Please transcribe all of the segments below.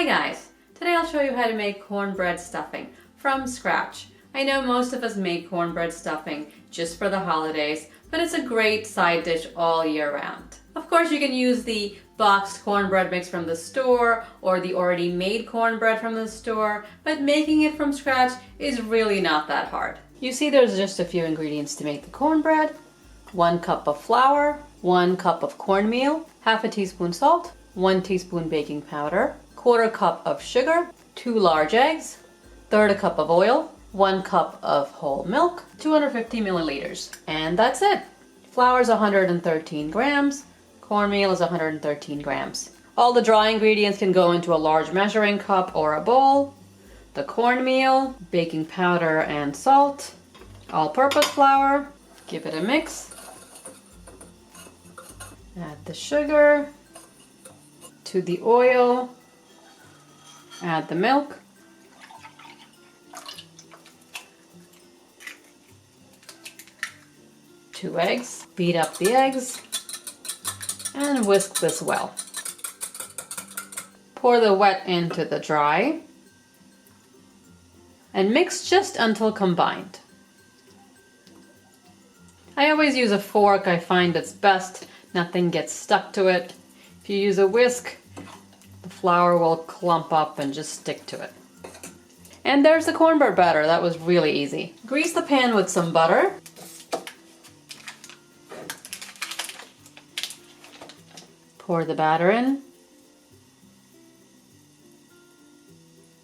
Hi guys! Today I'll show you how to make cornbread stuffing from scratch. I know most of us make cornbread stuffing just for the holidays, but it's a great side dish all year round. Of course, you can use the boxed cornbread mix from the store or the already made cornbread from the store, but making it from scratch is really not that hard. You see there's just a few ingredients to make the cornbread. 1 cup of flour, 1 cup of cornmeal, half a teaspoon salt, 1 teaspoon baking powder, 1/4 cup of sugar, 2 large eggs, 1/3 cup of oil, 1 cup of whole milk, 250 milliliters. And that's it. Flour is 113 grams, cornmeal is 113 grams. All the dry ingredients can go into a large measuring cup or a bowl. The cornmeal, baking powder and salt, all-purpose flour. Give it a mix. Add the sugar to the oil. Add the milk. Two eggs. Beat up the eggs and whisk this well. Pour the wet into the dry and mix just until combined. I always use a fork. I find it's best. Nothing gets stuck to it. If you use a whisk, the flour will clump up and just stick to it. And there's the cornbread batter. That was really easy. Grease the pan with some butter. Pour the batter in.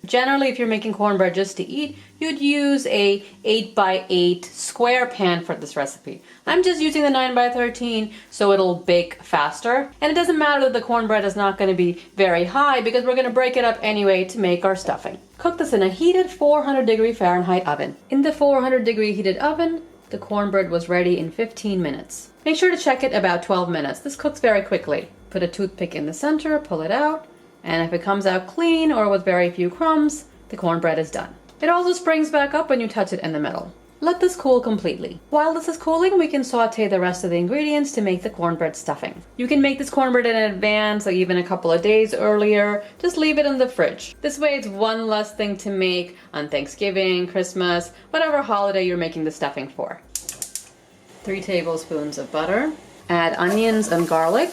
Generally, if you're making cornbread just to eat, you'd use a 8x8 square pan for this recipe. I'm just using the 9x13 so it'll bake faster. And it doesn't matter that the cornbread is not going to be very high because we're going to break it up anyway to make our stuffing. Cook this in a heated 400-degree Fahrenheit oven. In the 400-degree heated oven, the cornbread was ready in 15 minutes. Make sure to check it about 12 minutes. This cooks very quickly. Put a toothpick in the center, pull it out. And if it comes out clean or with very few crumbs, the cornbread is done. It also springs back up when you touch it in the middle. Let this cool completely. While this is cooling, we can saute the rest of the ingredients to make the cornbread stuffing. You can make this cornbread in advance, like even a couple of days earlier. Just leave it in the fridge. This way it's one less thing to make on Thanksgiving, Christmas, whatever holiday you're making the stuffing for. 3 tablespoons of butter. Add onions and garlic.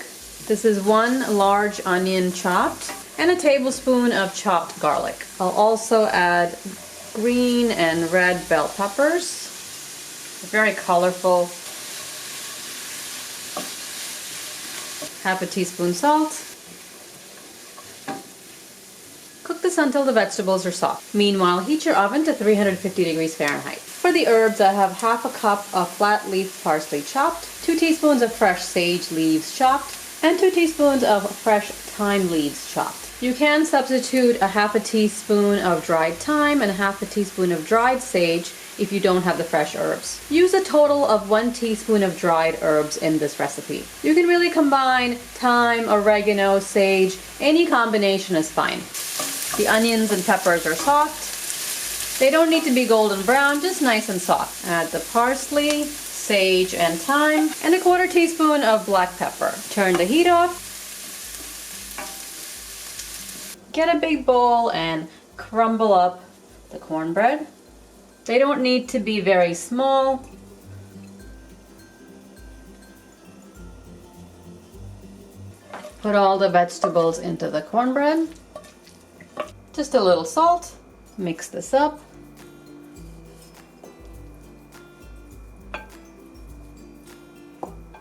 This is 1 large onion chopped and a tablespoon of chopped garlic. I'll also add green and red bell peppers. They're very colorful. Half a teaspoon salt. Cook this until the vegetables are soft. Meanwhile, heat your oven to 350 degrees Fahrenheit. For the herbs, I have half a cup of flat leaf parsley chopped, 2 teaspoons of fresh sage leaves chopped, and 2 teaspoons of fresh thyme leaves chopped. You can substitute a half a teaspoon of dried thyme and a half a teaspoon of dried sage if you don't have the fresh herbs. Use a total of 1 teaspoon of dried herbs in this recipe. You can really combine thyme, oregano, sage, any combination is fine. The onions and peppers are soft. They don't need to be golden brown, just nice and soft. Add the parsley, sage and thyme, and a 1/4 teaspoon of black pepper. Turn the heat off. Get a big bowl and crumble up the cornbread. They don't need to be very small. Put all the vegetables into the cornbread. Just a little salt. Mix this up.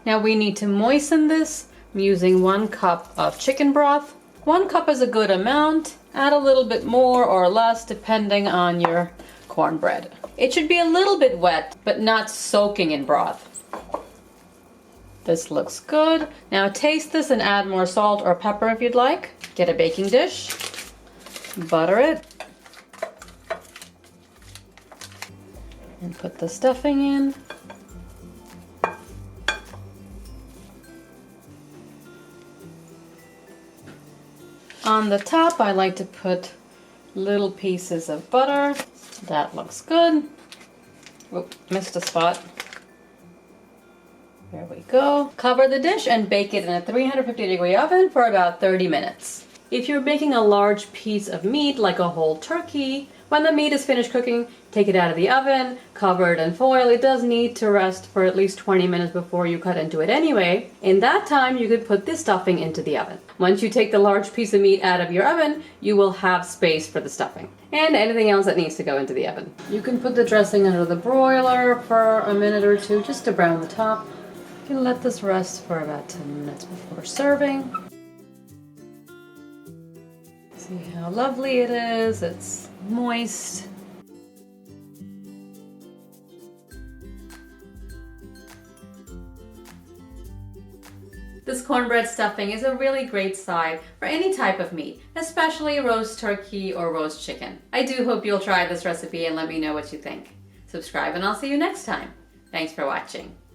Now we need to moisten this. I'm using 1 cup of chicken broth. 1 cup is a good amount. Add a little bit more or less depending on your cornbread. It should be a little bit wet, but not soaking in broth. This looks good. Now taste this and add more salt or pepper if you'd like. Get a baking dish. Butter it. And put the stuffing in. On the top, I like to put little pieces of butter. That looks good. Oop, missed a spot. There we go. Cover the dish and bake it in a 350-degree oven for about 30 minutes. If you're making a large piece of meat, like a whole turkey, when the meat is finished cooking, take it out of the oven, cover it in foil. It does need to rest for at least 20 minutes before you cut into it anyway. In that time, you could put the stuffing into the oven. Once you take the large piece of meat out of your oven, you will have space for the stuffing and anything else that needs to go into the oven. You can put the dressing under the broiler for a minute or two just to brown the top. You can let this rest for about 10 minutes before serving. See how lovely it is. It's moist. This cornbread stuffing is a really great side for any type of meat, especially roast turkey or roast chicken. I do hope you'll try this recipe and let me know what you think. Subscribe and I'll see you next time. Thanks for watching.